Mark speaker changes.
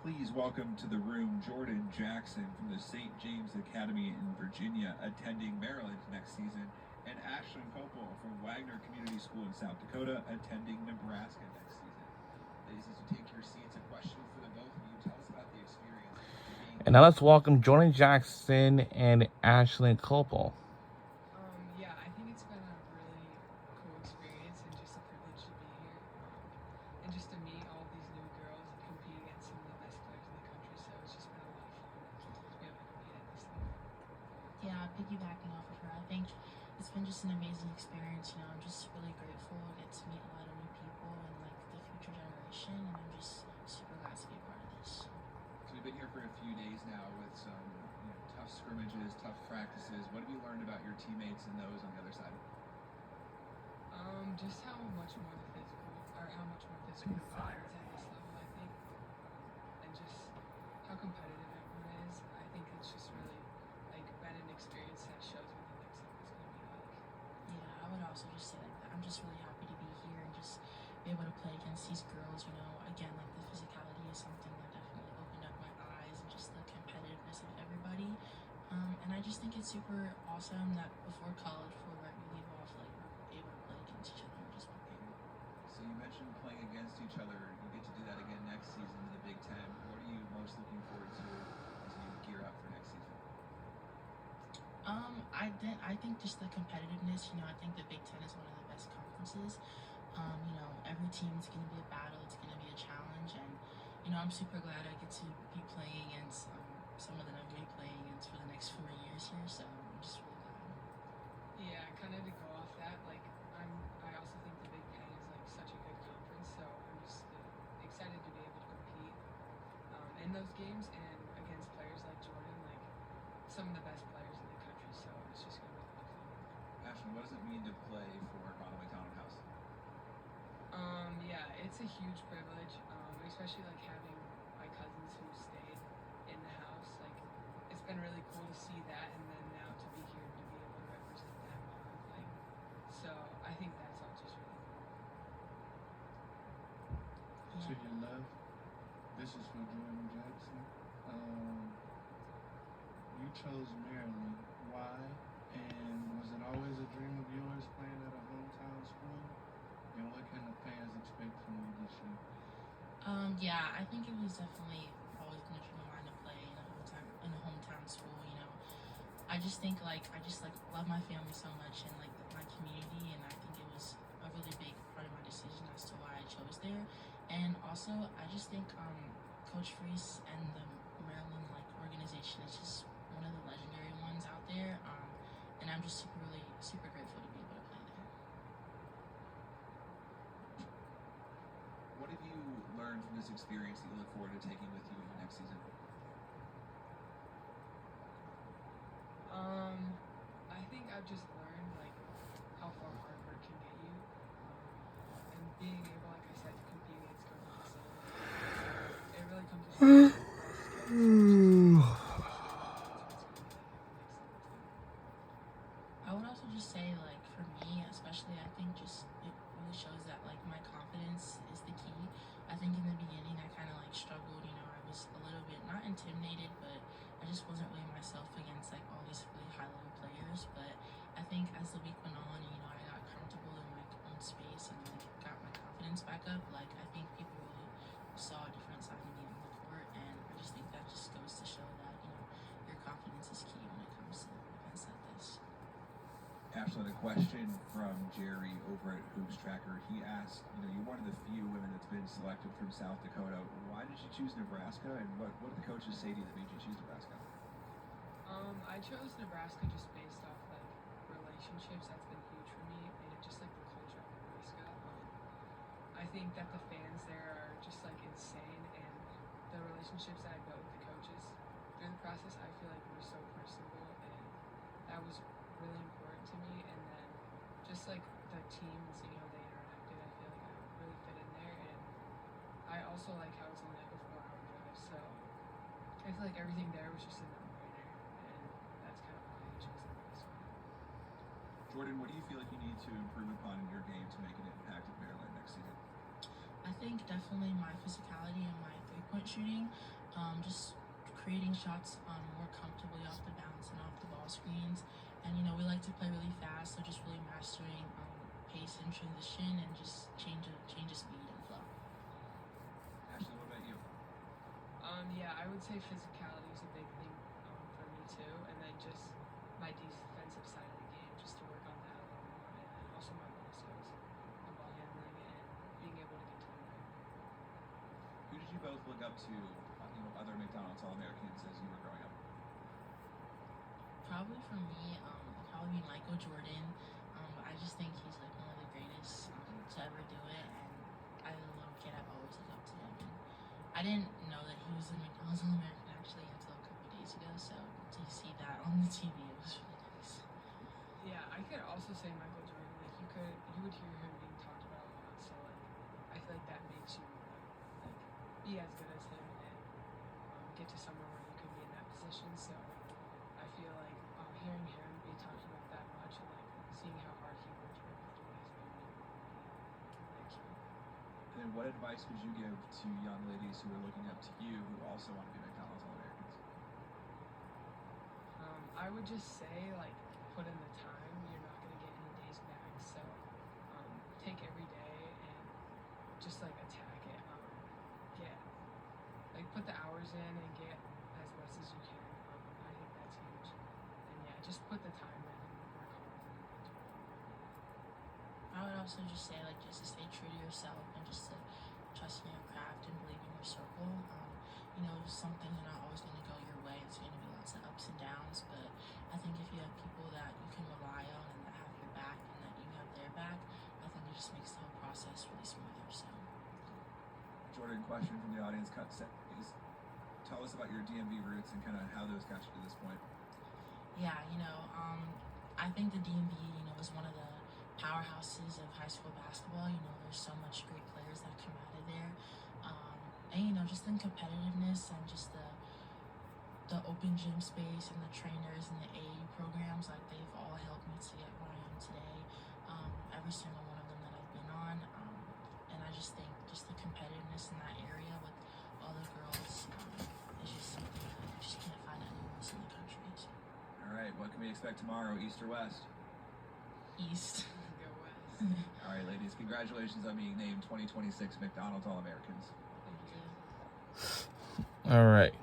Speaker 1: Please welcome to the room Jordan Jackson from the St. James Academy in Virginia, attending Maryland next season, and Ashlyn Copel from Wagner Community School in South Dakota, attending Nebraska next season. Ladies, as you take your seats, a question for the both of you. Tell us about the experience of being.
Speaker 2: And now let's welcome Jordan Jackson and Ashlyn Copel.
Speaker 3: Yeah, I think it's been a really cool experience and just a privilege to be here. And just to meet all these new girls and compete against some of the best players in the country. So it's just been a lot of fun to be able to compete at this level.
Speaker 4: Yeah, piggybacking off of her, I think it's been just an amazing experience. I'm just really grateful to get to meet a lot of new people and like the future generation, and I'm just super glad to be a part of this.
Speaker 1: So we've been here for a few days now with some tough scrimmages, tough practices. What have you learned about your teammates and those on the other side?
Speaker 3: Just how much more physical the players at this level, I think, and just how competitive everyone is. I think it's just really been an experience that shows what the next level is going to be like.
Speaker 4: Yeah, I would also just say like that. I'm just really happy to be here and just be able to play against these girls. Again, like the physicality is something that definitely opened up my eyes, and just the competitiveness of everybody. And I just think it's super awesome that before college, before we leave off, like we're able to play against each other and just prepare.
Speaker 1: So you mentioned playing against each other. You get to do that again next season in the Big Ten. What are you most looking forward to as you gear up for next season?
Speaker 4: I think just the competitiveness. I think the Big Ten is one of the best conferences. Every team is going to be a battle. It's going to be a challenge, and I'm super glad I get to be playing against some of them I'm going to be playing against for the next 4 years here. So I'm just really glad.
Speaker 3: Yeah, kind of to go off that, I also think the Big Ten is such a good conference, so I'm just excited to be able to compete in those games and against players like Jordan, some of the best players in the country. So it's just going to be a lot of fun.
Speaker 1: Ashlyn, what does it mean to play for Conway Townhouse?
Speaker 3: Yeah, it's a huge privilege, especially having my cousins who stayed in the house. It's been really cool to see that, and then now to be here to be able to represent them. So I think that's all just really cool.
Speaker 5: To your left, this is for Jordan Jackson. You chose Maryland. Why? And was it always a dream of yours playing at a hometown school? And what can the fans expect from you this year?
Speaker 4: Yeah, I think it was definitely always been a dream of mine to play in a hometown school. I just think I love my family so much and my community, and I think it was a really big part of my decision as to why I chose there. And also, I just think Coach Freese and the Maryland organization is just one of the legendary ones out there. And I'm just super grateful to be able to play there.
Speaker 1: What have you learned from this experience that you look forward to taking with you into next season?
Speaker 3: I think I've just learned how far hard work can get you, and being able, like I said, to compete against Coach Facility. It really comes to
Speaker 4: I would also just say, for me, especially, I think just it really shows that, my confidence is the key. I think in the beginning, I kind of, struggled. I was a little bit, not intimidated, but I just wasn't really myself against, all these really high-level players. But I think as the week went on, I got comfortable in my own space and, got my confidence back up. I think people really saw a different side of me on the court, and I just think that just goes to show that, your confidence is key when it comes to events like this.
Speaker 1: Ashlyn, a question from Jerry over at Hoops Tracker. He asked, you're one of the few women that's been selected from South Dakota. Why did you choose Nebraska, and what did the coaches say to you that made you choose Nebraska?
Speaker 3: I chose Nebraska just based off relationships. That's been huge for me, and just the culture of Nebraska. I think that the fans there are just insane, and the relationships that I built with the coaches through the process, I feel were so personable, and that was really important to me. And then just the team and seeing how they interacted, I feel I really fit in there. And I also like how it's only a 4-hour drive, so I feel everything there was just a no-brainer, and that's kind of why I chose Nebraska.
Speaker 1: Jordan, what do you feel you need to improve upon in your game to make an impact at Maryland next season?
Speaker 4: I think definitely my physicality and my three-point shooting. just creating shots more comfortably off the bounce and off the ball screens. And we like to play really fast, so just really mastering pace and transition and just change of speed and flow.
Speaker 1: Ashley, what about you?
Speaker 3: Yeah, I would say physicality is a big thing for me too, and then just my defensive side of the game, just to work on that a little more, and then also my ball skills, my ball handling, and being able to get to the rim.
Speaker 1: Who did you both look up to, other McDonald's All-Americans as you were growing up?
Speaker 4: Probably for me, probably Michael Jordan. I just think he's like one of the greatest to ever do it, and as a little kid, I've always looked up to him. And I didn't know that he was a McDonald's All-American actually until a couple days ago. So to see that on the TV, it was really nice.
Speaker 3: Yeah, I could also say Michael Jordan. Like you would hear him being talked about a lot. So like, I feel like that makes you like be as good as him and get to somewhere where you could be in that position. So I feel like hearing him be talked about that much and like seeing how hard he worked for his dreams made me like him.
Speaker 1: And then what advice would you give to young ladies who are looking up to you who also want to be McDonald's All-Americans?
Speaker 3: I would just say like put in the time. You're not gonna get any days back. So take every day and just like attack it. Get like put the hours in and get as much as you can. I think that's huge. And yeah, just put the time in and work hard and that's what
Speaker 4: I would also just say like just to stay true to yourself and just to trust in your craft and believe in your circle. Some things are not always going to go your way. It's going to be lots of ups and downs, but I think if you have people that you can rely on and that have your back and that you have their back, I think it just makes the whole process really smoother. So,
Speaker 1: Jordan, question from the audience. Tell us about your DMV roots and kind of how those got you to this point.
Speaker 4: yeah, I think the DMV, is one of the powerhouses of high school basketball. There's so much great players that come out of there. And just the competitiveness and just the open gym space and the trainers and the AAU programs, like they've all helped me to get where I am today. Every single one of them that I've been on, and I just think just the competitiveness in that area with all the girls is just something that I just can't find anywhere else in the country. So.
Speaker 1: All right, what can we expect tomorrow, East or West?
Speaker 4: East.
Speaker 3: Go West.
Speaker 1: All right, ladies, congratulations on being named 2026 McDonald's All-Americans.
Speaker 3: Thank you.
Speaker 2: All right.